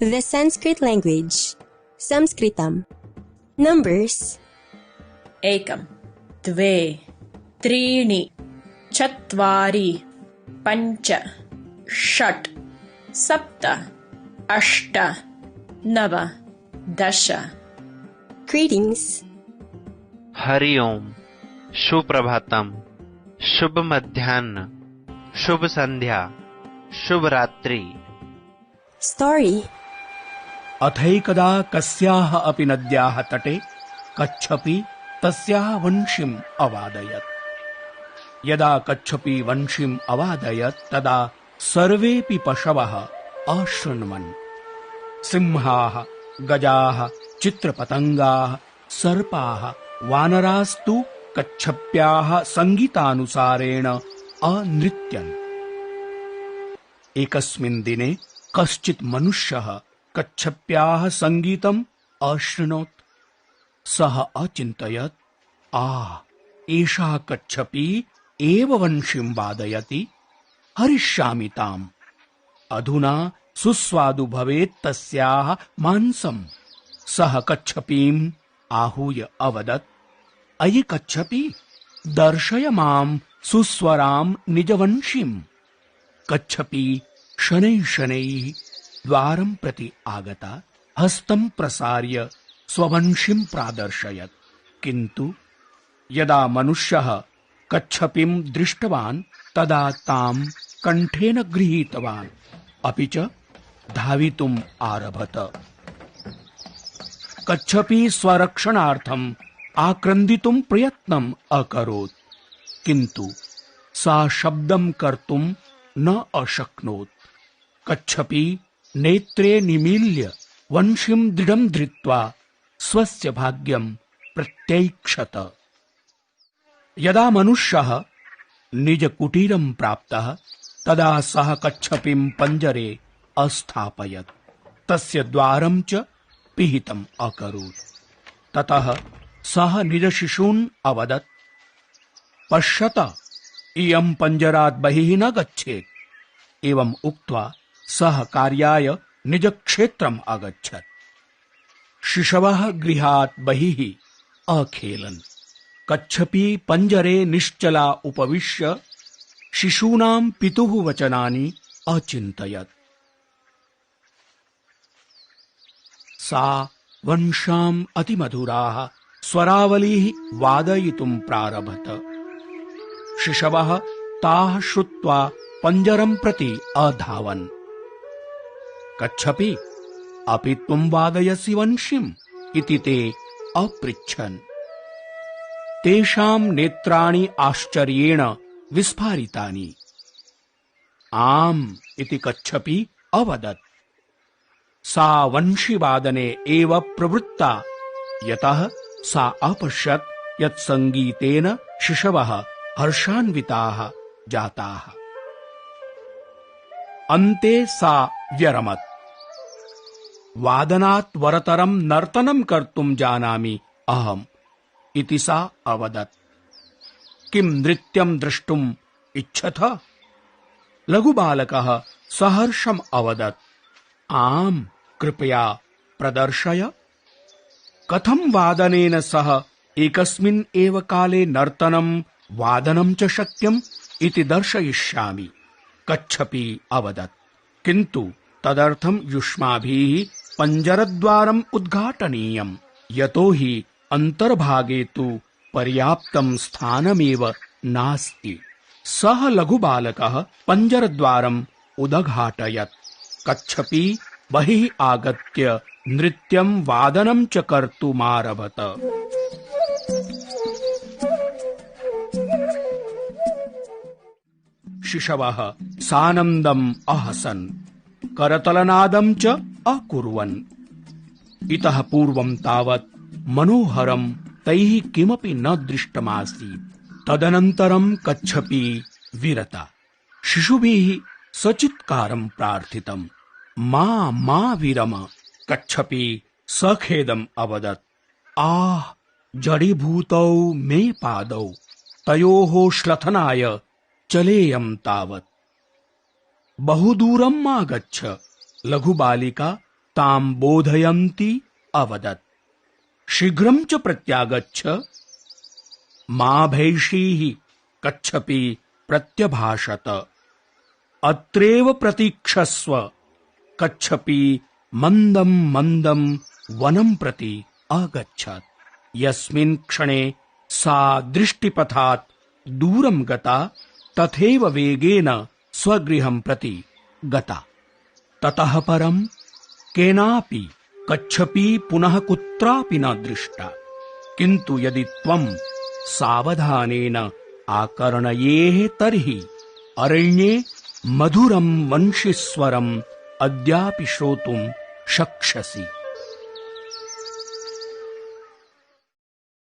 The Sanskrit language. Samskritam. Numbers. एकं द्वे त्रीणि चत्वारि पञ्च षट् सप्त अष्ट नव दश. Greetings. हरि ओम, सुप्रभातम, शुभ मध्याह्न, शुभ संध्या, शुभ रात्रि. Story. अथैकदा कस्याः अपि नद्याः तटे कच्छपि तस्याः वंशीम् अवादयत्. यदा कच्छपि वंशीम् अवादयत् तदा सर्वेऽपि पशवः अशृण्वन्. सिंहाः, गजाः, चित्रपतङ्गाः, सर्पाः, वानरास्तु कच्छप्याः सङ्गीतानुसारेण अनृत्यन्. एकस्मिन् दिने कश्चित् मनुष्यः कच्छप्याः सङ्गीतम् अशृणोत्. सः अचिन्तयत्, एषा कच्छपी एव वंशीं वादयति, हरिष्यामि ताम्. अधुना सुस्वादु भवेत् तस्याः मांसम्. सः कच्छपीम् आहूय अवदत्, अयि कच्छपी, दर्शय माम् सुस्वराम् निजवंशीम्. कच्छपी शनैः शनैः द्वारं प्रति आगता हस्तं प्रसार्य स्ववंशीं प्रादर्शयत्. किन्तु यदा मनुष्यः कच्छपीं दृष्टवान् तदा तां कण्ठेन गृहीतवान्, अपि च धावितुम् आरभत. कच्छपी स्वरक्षणार्थम् आक्रन्दितुं प्रयत्नम् अकरोत्, किन्तु सा शब्दं कर्तुं न अशक्नोत्. कच्छपी नेत्रे निमील्य वंशीं दृढं धृत्वा स्वस्य भाग्यं प्रत्यैक्षत. यदा मनुष्यः निजकुटीरं प्राप्तः तदा सः कच्छपीं पञ्जरे अस्थापयत्. तस्य द्वारं च पिहितम् अकरोत्. ततः सः निजशिशून् अवदत्, पश्यत, इयं पञ्जरात् बहिः न गच्छेत्. एवम् उक्त्वा सः कार्याय निजक्षेत्रम् अगच्छत्. शिशवः गृहात् बहिः अखेलन्. कच्छपी पञ्जरे निश्चला उपविश्य शिशूनां पितुः वचनानि अचिन्तयत्. सा वंशाम् अतिमधुराः स्वरावलीः वादयितुम् प्रारभत. शिशवः ताः श्रुत्वा पञ्जरं प्रति अधावन्. कच्छपि, अपि त्वं वादयसि वंशीम् इति ते अपृच्छन्. तेषां नेत्राणि आश्चर्येण विस्फारितानि. आम् इति कच्छपी अवदत्. सा वंशीवादने एव प्रवृत्ता, यतः सा अपश्यत् यत् सङ्गीतेन शिशवः हर्षान्विताः जाताः. अन्ते सा व्यरमत्. वादनात् वरतरं नर्तनं कर्तुं जानामि अहम् इति सा अवदत्. किं नृत्यं द्रष्टुम् इच्छथ? लघुबालकः सहर्षम् अवदत्. आम्, कृपया प्रदर्शय. कथं वादनेन सह एकस्मिन् एव काले नर्तनं वादनं च शक्यम् इति दर्शयिष्यामि, कच्छपी अवदत्. किन्तु तदर्थं युष्माभिः पञ्जरद्वारम् उद्घाटनीयम्, यतो हि अन्तर्भागे तु पर्याप्तं स्थानमेव नास्ति. सः लघुबालकः पञ्जरद्वारम् उदघाटयत्. कच्छपी बहिः आगत्य नृत्यं वादनं च कर्तुमारभत. शिशवः सानन्दम् अहसन्, करतलनादं च अकुर्वन्. इतः पूर्वं तावत् मनोहरं तैः किमपि न दृष्टमासीत्. तदनन्तरं कच्छपी विरता. शिशुभिः सचित्कारं प्रार्थितम्. मा विरम. कच्छपी सखेदम् अवदत्. जडीभूतौ मे पादौ, तयोः श्लथनाय चलेयं तावत्. बहुदूरं मा गच्छ. लघुबालिका तां बोधयन्ती अवदत्। शीघ्रं च प्रत्यागच्छ। मा भैषीः कच्छपि प्रत्यभाषत। अत्रैव प्रतीक्षस्व। कच्छपि मन्दं मन्दं वनं प्रति अगच्छत्। यस्मिन् क्षणे सा दृष्टिपथात् दूरं गता तथैव वेगेन स्वगृहं प्रति गता। ततः परं केनापि कच्छपि पुनः कुत्रापि न दृष्टा। किन्तु यदि त्वं सावधानेन आकर्णयेः तर्हि अरण्ये मधुरं वंशिस्वरम् अद्यापि श्रोतुं शक्ष्यसि।